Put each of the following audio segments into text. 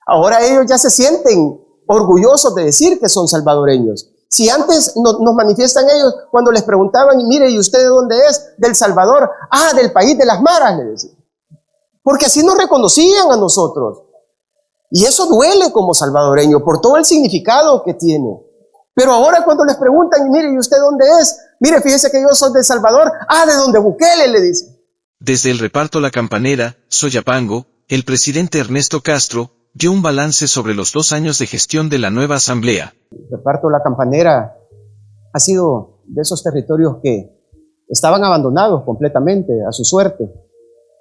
Ahora ellos ya se sienten orgullosos de decir que son salvadoreños. Si antes nos manifiestan ellos cuando les preguntaban, mire, ¿y usted de dónde es? Del Salvador. Ah, del país de las maras, le decían. Porque así nos reconocían a nosotros. Y eso duele como salvadoreño por todo el significado que tiene. Pero ahora cuando les preguntan, mire, ¿y usted dónde es? Mire, fíjese que yo soy de Salvador. Ah, de donde Bukele, le dicen. Desde el reparto La Campanera, Soyapango, el presidente Ernesto Castro dio un balance sobre los 2 años de gestión de la nueva asamblea. El reparto La Campanera ha sido de esos territorios que estaban abandonados completamente a su suerte,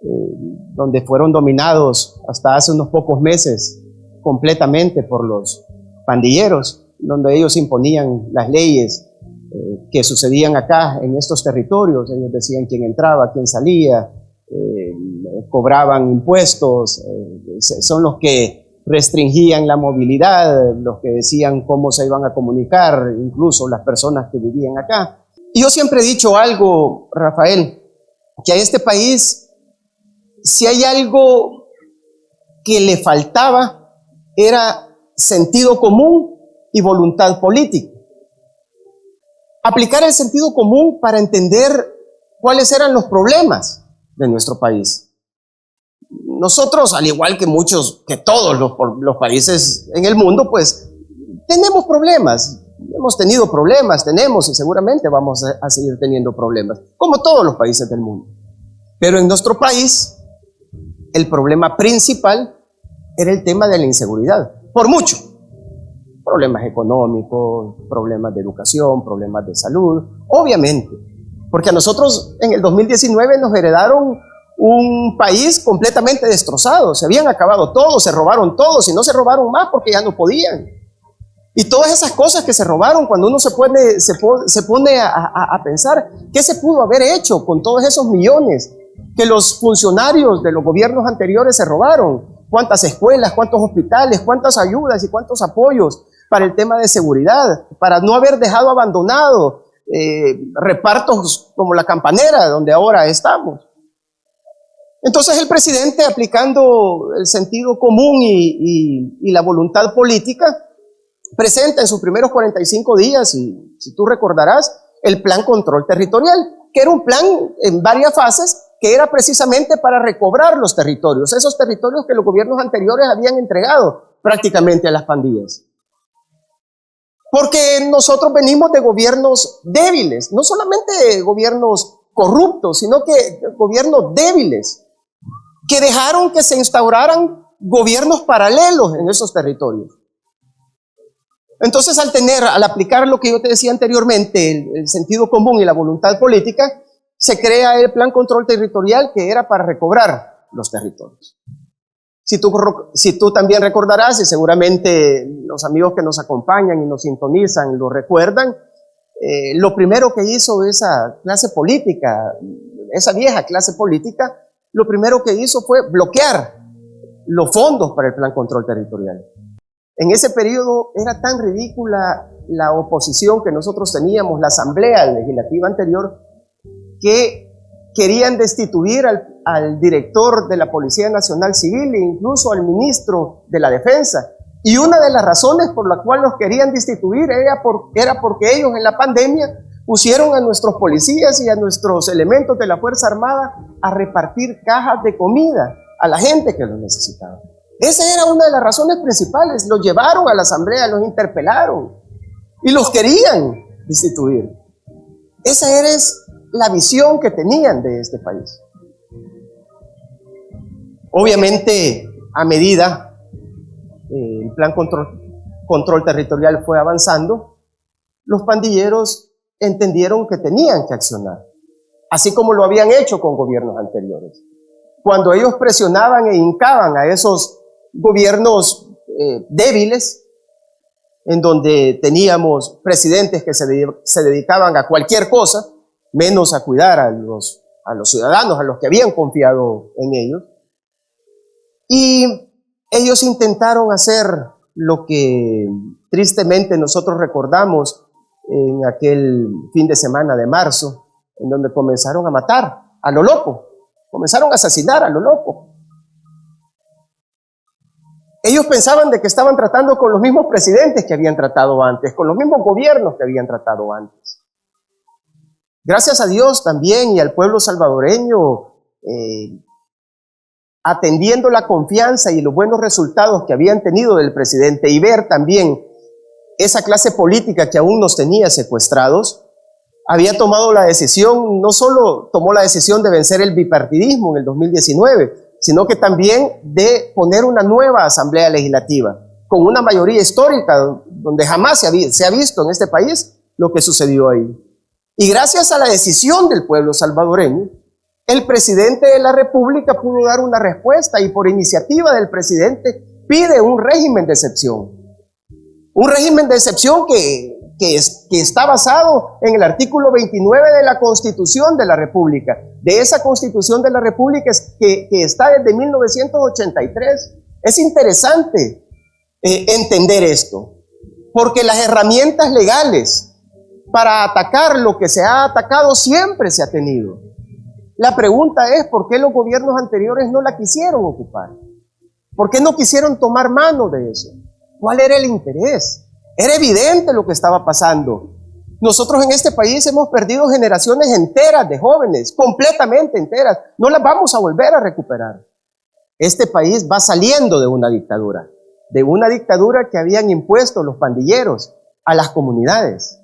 donde fueron dominados hasta hace unos pocos meses completamente por los pandilleros, donde ellos imponían las leyes que sucedían acá en estos territorios. Ellos decían quién entraba, quién salía, cobraban impuestos, son los que restringían la movilidad, los que decían cómo se iban a comunicar, incluso las personas que vivían acá. Y yo siempre he dicho algo, Rafael, que a este país, si hay algo que le faltaba, era sentido común y voluntad política. Aplicar el sentido común para entender cuáles eran los problemas de nuestro país. Nosotros, al igual que todos los países en el mundo, pues tenemos problemas. Hemos tenido problemas, tenemos y seguramente vamos a seguir teniendo problemas, como todos los países del mundo. Pero en nuestro país, el problema principal era el tema de la inseguridad, por mucho. Problemas económicos, problemas de educación, problemas de salud, obviamente. Porque a nosotros en el 2019 nos heredaron un país completamente destrozado. Se habían acabado todos, se robaron todos y no se robaron más porque ya no podían. Y todas esas cosas que se robaron, cuando uno se pone a pensar, ¿qué se pudo haber hecho con todos esos millones que los funcionarios de los gobiernos anteriores se robaron? ¿Cuántas escuelas, cuántos hospitales, cuántas ayudas y cuántos apoyos para el tema de seguridad? Para no haber dejado abandonado repartos como La Campanera, donde ahora estamos. Entonces el presidente, aplicando el sentido común y la voluntad política, presenta en sus primeros 45 días, y si tú recordarás, el Plan Control Territorial, que era un plan en varias fases, que era precisamente para recobrar los territorios, esos territorios que los gobiernos anteriores habían entregado prácticamente a las pandillas. Porque nosotros venimos de gobiernos débiles, no solamente gobiernos corruptos, sino que gobiernos débiles, que dejaron que se instauraran gobiernos paralelos en esos territorios. Entonces, al aplicar lo que yo te decía anteriormente, el sentido común y la voluntad política, se crea el Plan Control Territorial, que era para recobrar los territorios. Si tú también recordarás, y seguramente los amigos que nos acompañan y nos sintonizan lo recuerdan, lo primero que hizo esa clase política, esa vieja clase política, lo primero que hizo fue bloquear los fondos para el Plan Control Territorial. En ese periodo era tan ridícula la oposición que nosotros teníamos, la Asamblea Legislativa anterior, que querían destituir al director de la Policía Nacional Civil e incluso al ministro de la Defensa. Y una de las razones por la cual los querían destituir era porque ellos en la pandemia pusieron a nuestros policías y a nuestros elementos de la Fuerza Armada a repartir cajas de comida a la gente que lo necesitaba. Esa era una de las razones principales. Los llevaron a la asamblea, los interpelaron y los querían destituir. Esa era la visión que tenían de este país. Obviamente, a medida el Plan Control Territorial fue avanzando, los pandilleros entendieron que tenían que accionar, así como lo habían hecho con gobiernos anteriores. Cuando ellos presionaban e hincaban a esos gobiernos débiles, en donde teníamos presidentes que se dedicaban a cualquier cosa, menos a cuidar a los ciudadanos, a los que habían confiado en ellos. Y ellos intentaron hacer lo que tristemente nosotros recordamos en aquel fin de semana de marzo, en donde comenzaron a matar a lo loco, comenzaron a asesinar a lo loco. Ellos pensaban de que estaban tratando con los mismos presidentes que habían tratado antes, con los mismos gobiernos que habían tratado antes. Gracias a Dios también y al pueblo salvadoreño, atendiendo la confianza y los buenos resultados que habían tenido del presidente y ver también esa clase política que aún nos tenía secuestrados, había tomado la decisión, no solo tomó la decisión de vencer el bipartidismo en el 2019, sino que también de poner una nueva asamblea legislativa, con una mayoría histórica, donde jamás se ha visto en este país lo que sucedió ahí. Y gracias a la decisión del pueblo salvadoreño, el presidente de la República pudo dar una respuesta y por iniciativa del presidente pide un régimen de excepción. Un régimen de excepción que está basado en el artículo 29 de la Constitución de la República, de esa Constitución de la República que está desde 1983. Es interesante entender esto, porque las herramientas legales para atacar lo que se ha atacado siempre se ha tenido. La pregunta es, ¿por qué los gobiernos anteriores no la quisieron ocupar? ¿Por qué no quisieron tomar mano de eso? ¿Cuál era el interés? Era evidente lo que estaba pasando. Nosotros en este país hemos perdido generaciones enteras de jóvenes, completamente enteras. No las vamos a volver a recuperar. Este país va saliendo de una dictadura que habían impuesto los pandilleros a las comunidades.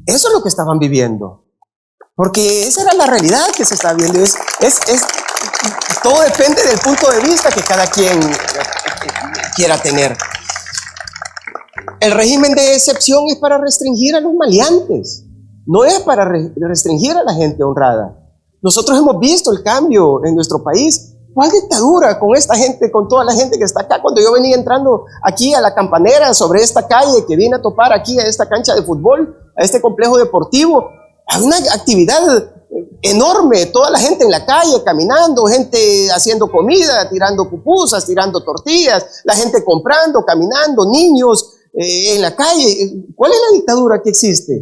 Eso es lo que estaban viviendo. Porque esa era la realidad que se estaba viendo. Todo depende del punto de vista que cada quien quiera tener. El régimen de excepción es para restringir a los maleantes, no es para restringir a la gente honrada. Nosotros hemos visto el cambio en nuestro país. ¿Cuál dictadura con esta gente, con toda la gente que está acá? Cuando yo venía entrando aquí a la Campanera, sobre esta calle que vine a topar aquí a esta cancha de fútbol, a este complejo deportivo, hay una actividad enorme, toda la gente en la calle caminando, gente haciendo comida, tirando pupusas, tirando tortillas, la gente comprando, caminando, niños en la calle. ¿Cuál es la dictadura que existe?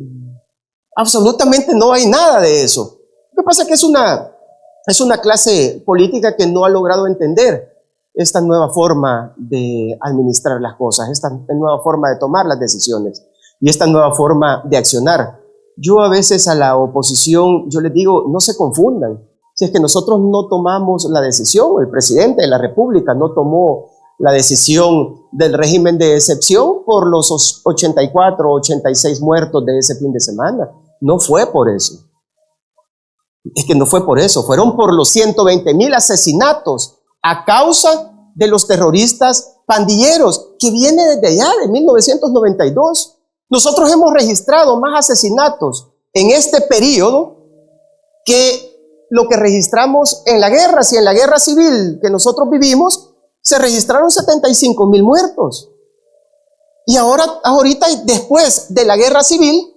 Absolutamente no hay nada de eso. Lo que pasa es que es una clase política que no ha logrado entender esta nueva forma de administrar las cosas, esta nueva forma de tomar las decisiones y esta nueva forma de accionar. Yo a veces a la oposición, yo les digo, no se confundan. Si es que nosotros no tomamos la decisión, el presidente de la República no tomó la decisión del régimen de excepción por los 84 o 86 muertos de ese fin de semana. No fue por eso. Es que no fue por eso. Fueron por los 120,000 asesinatos a causa de los terroristas pandilleros, que viene desde allá, de 1992. Nosotros hemos registrado más asesinatos en este periodo que lo que registramos en la guerra. Si en la guerra civil que nosotros vivimos se registraron 75,000 muertos. Y ahorita, después de la guerra civil,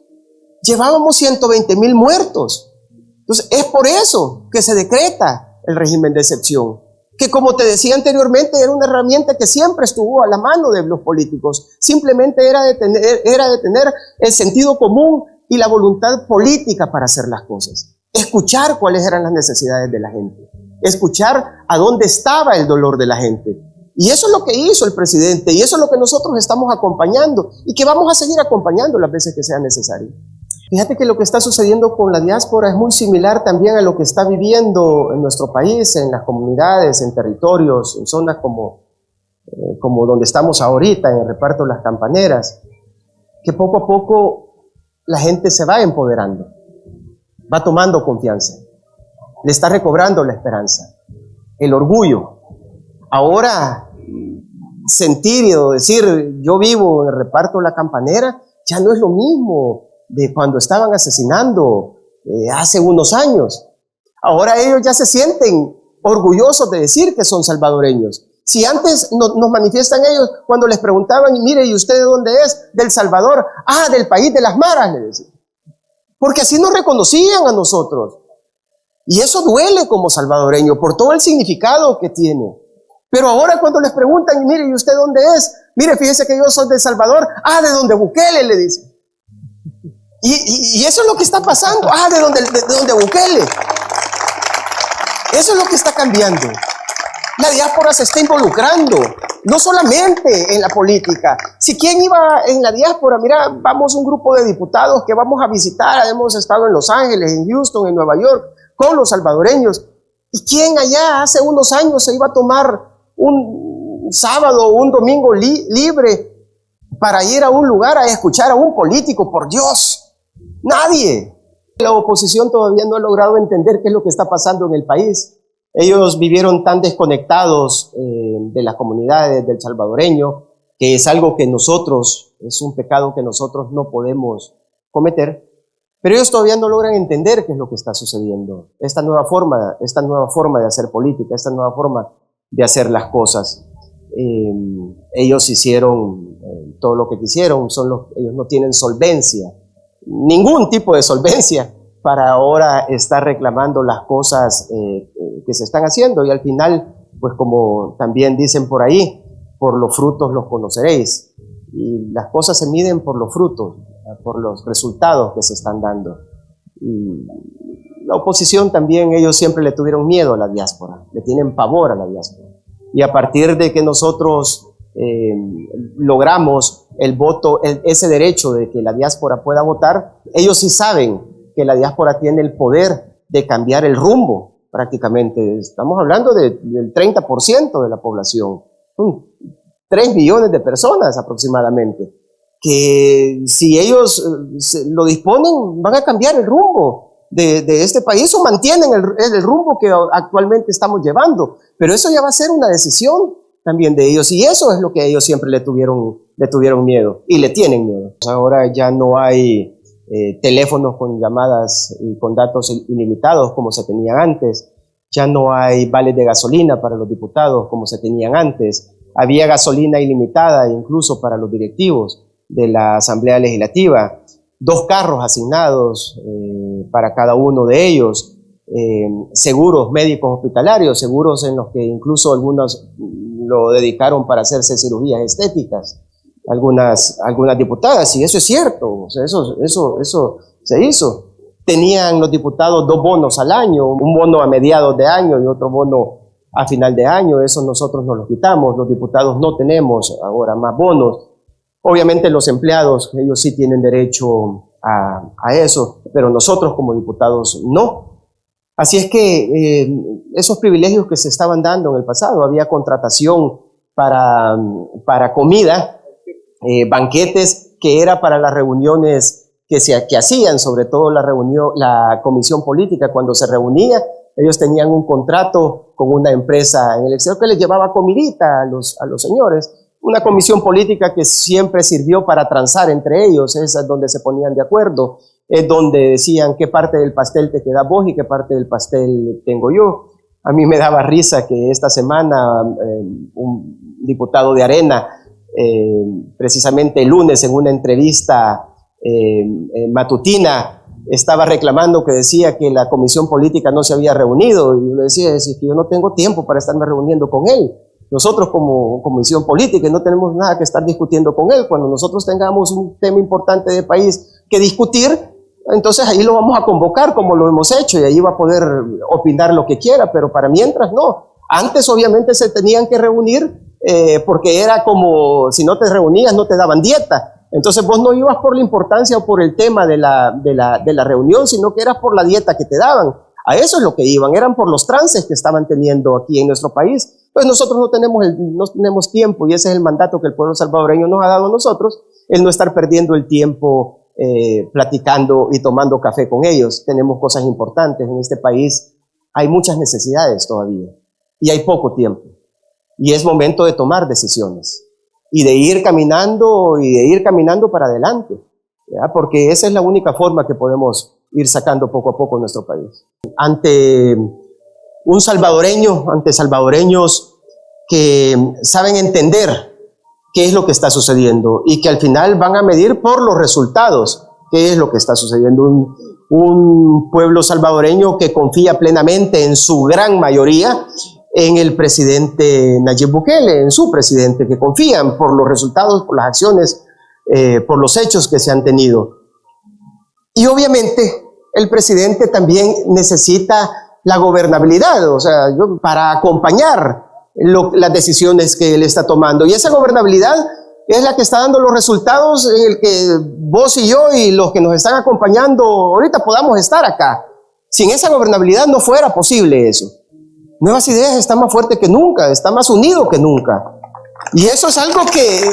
llevábamos 120,000 muertos. Entonces, es por eso que se decreta el régimen de excepción, que, como te decía anteriormente, era una herramienta que siempre estuvo a la mano de los políticos. Simplemente era de tener el sentido común y la voluntad política para hacer las cosas. Escuchar cuáles eran las necesidades de la gente. Escuchar a dónde estaba el dolor de la gente. Y eso es lo que hizo el presidente, y eso es lo que nosotros estamos acompañando y que vamos a seguir acompañando las veces que sea necesario. Fíjate que lo que está sucediendo con la diáspora es muy similar también a lo que está viviendo en nuestro país, en las comunidades, en territorios, en zonas como donde estamos ahorita, en el reparto de las campaneras, que poco a poco la gente se va empoderando, va tomando confianza, le está recobrando la esperanza, el orgullo. Ahora, sentir y decir, yo vivo en el reparto de la Campanera, ya no es lo mismo de cuando estaban asesinando hace unos años. Ahora ellos ya se sienten orgullosos de decir que son salvadoreños. Si antes nos manifiestan ellos cuando les preguntaban, mire, ¿y usted de dónde es? Del Salvador. Ah, del país de las maras, le decían. Porque así nos reconocían a nosotros. Y eso duele como salvadoreño por todo el significado que tiene. Pero ahora cuando les preguntan, mire, ¿y usted dónde es? Mire, fíjese que yo soy de Salvador. Ah, de donde Bukele, le dicen. Y eso es lo que está pasando. Ah, de donde Bukele. Eso es lo que está cambiando. La diáspora se está involucrando, no solamente en la política. Si quién iba en la diáspora, mira, vamos un grupo de diputados que vamos a visitar, hemos estado en Los Ángeles, en Houston, en Nueva York, con los salvadoreños. ¿Y quién allá hace unos años se iba a tomar un sábado o un domingo libre para ir a un lugar a escuchar a un político? Por Dios, nadie. La oposición todavía no ha logrado entender qué es lo que está pasando en el país. Ellos vivieron tan desconectados de las comunidades del salvadoreño, que es algo que nosotros, es un pecado que nosotros no podemos cometer, pero ellos todavía no logran entender qué es lo que está sucediendo. Esta nueva forma de hacer política, esta nueva forma de hacer las cosas. Ellos hicieron todo lo que quisieron, ellos no tienen solvencia, ningún tipo de solvencia, para ahora estar reclamando las cosas que se están haciendo, y al final, pues como también dicen por ahí, por los frutos los conoceréis, y las cosas se miden por los frutos, por los resultados que se están dando. Y la oposición también, ellos siempre le tuvieron miedo a la diáspora, le tienen pavor a la diáspora, y a partir de que nosotros logramos el voto, ese derecho de que la diáspora pueda votar, ellos sí saben que la diáspora tiene el poder de cambiar el rumbo prácticamente. Estamos hablando del 30% de la población, 3 millones de personas aproximadamente, que si ellos lo disponen van a cambiar el rumbo de este país, o mantienen el rumbo que actualmente estamos llevando, pero eso ya va a ser una decisión también de ellos, y eso es lo que ellos siempre le tuvieron miedo y le tienen miedo. Ahora ya no hay teléfonos con llamadas y con datos ilimitados como se tenían antes, ya no hay vales de gasolina para los diputados como se tenían antes, había gasolina ilimitada incluso para los directivos de la Asamblea Legislativa, 2 carros asignados para cada uno de ellos, seguros médicos hospitalarios, seguros en los que incluso algunos lo dedicaron para hacerse cirugías estéticas, algunas diputadas, y eso es cierto, o sea, eso se hizo. Tenían los diputados 2 bonos al año, un bono a mediados de año y otro bono a final de año, eso nosotros nos lo quitamos, los diputados no tenemos ahora más bonos. Obviamente los empleados, ellos sí tienen derecho a eso, pero nosotros como diputados no. Así es que esos privilegios que se estaban dando en el pasado, había contratación para comida, banquetes que era para las reuniones que hacían, sobre todo la comisión política cuando se reunía, ellos tenían un contrato con una empresa en el exterior que les llevaba comidita a los señores, una comisión política que siempre sirvió para transar entre ellos, es donde se ponían de acuerdo, es donde decían qué parte del pastel te queda vos y qué parte del pastel tengo yo. A mí me daba risa que esta semana un diputado de Arena, precisamente el lunes en una entrevista matutina, estaba reclamando, que decía que la comisión política no se había reunido, y yo le decía, es que yo no tengo tiempo para estarme reuniendo con él. Nosotros como comisión política no tenemos nada que estar discutiendo con él. Cuando nosotros tengamos un tema importante de país que discutir, entonces ahí lo vamos a convocar como lo hemos hecho, y ahí va a poder opinar lo que quiera, pero para mientras no. Antes obviamente se tenían que reunir porque era como, si no te reunías no te daban dieta. Entonces vos no ibas por la importancia o por el tema de la reunión, sino que eras por la dieta que te daban. A eso es lo que iban, eran por los trances que estaban teniendo aquí en nuestro país. Pues nosotros no tenemos tiempo, y ese es el mandato que el pueblo salvadoreño nos ha dado a nosotros, el no estar perdiendo el tiempo platicando y tomando café con ellos. Tenemos cosas importantes en este país, hay muchas necesidades todavía y hay poco tiempo, y es momento de tomar decisiones y de ir caminando para adelante, ¿ya? Porque esa es la única forma que podemos ir sacando poco a poco nuestro país. Ante salvadoreños que saben entender qué es lo que está sucediendo y que al final van a medir por los resultados qué es lo que está sucediendo. Un pueblo salvadoreño que confía plenamente en su gran mayoría en el presidente Nayib Bukele, en su presidente, que confían por los resultados, por las acciones, por los hechos que se han tenido. Y obviamente el presidente también necesita la gobernabilidad, o sea, para acompañar las decisiones que él está tomando. Y esa gobernabilidad es la que está dando los resultados en el que vos y yo y los que nos están acompañando ahorita podamos estar acá. Sin esa gobernabilidad no fuera posible eso. Nuevas Ideas está más fuerte que nunca, está más unido que nunca. Y eso es algo que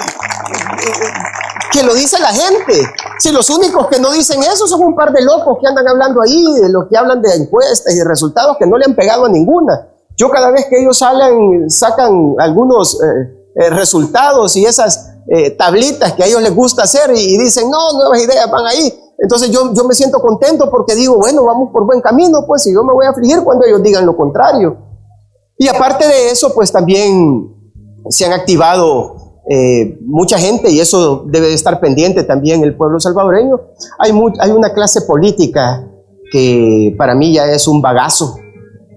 lo dice la gente. Si los únicos que no dicen eso son un par de locos que andan hablando ahí, de los que hablan de encuestas y de resultados que no le han pegado a ninguna. Yo cada vez que ellos sacan algunos resultados y esas tablitas que a ellos les gusta hacer y dicen, no, Nuevas Ideas van ahí. Entonces yo me siento contento porque digo, bueno, vamos por buen camino, pues, y yo me voy a afligir cuando ellos digan lo contrario. Y aparte de eso, pues también se han activado mucha gente, y eso debe de estar pendiente también el pueblo salvadoreño. Hay una clase política que para mí ya es un bagazo.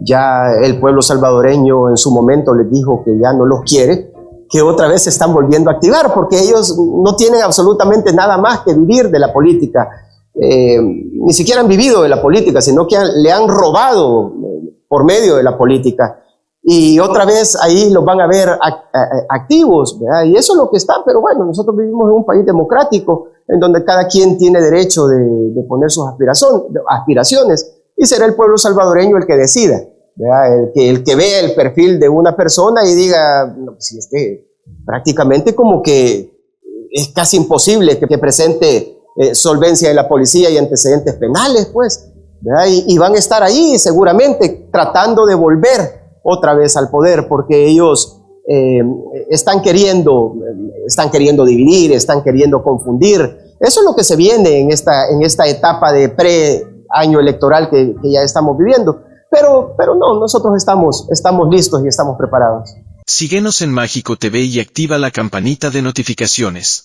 Ya el pueblo salvadoreño en su momento les dijo que ya no los quiere, que otra vez se están volviendo a activar, porque ellos no tienen absolutamente nada más que vivir de la política. Ni siquiera han vivido de la política, sino que le han robado por medio de la política. Y otra vez ahí los van a ver activos, ¿verdad? Y eso es lo que está, pero bueno, nosotros vivimos en un país democrático, en donde cada quien tiene derecho de poner sus aspiraciones, y será el pueblo salvadoreño el que decida, ¿verdad? El que vea el perfil de una persona y diga, no, si es que prácticamente como que es casi imposible que presente solvencia de la policía y antecedentes penales, pues, ¿verdad? Y van a estar ahí seguramente tratando de volver otra vez al poder, porque ellos están queriendo dividir, están queriendo confundir. Eso es lo que se viene en esta etapa de pre-año electoral que ya estamos viviendo. Pero no, nosotros estamos listos y estamos preparados. Síguenos en Mágico TV y activa la campanita de notificaciones.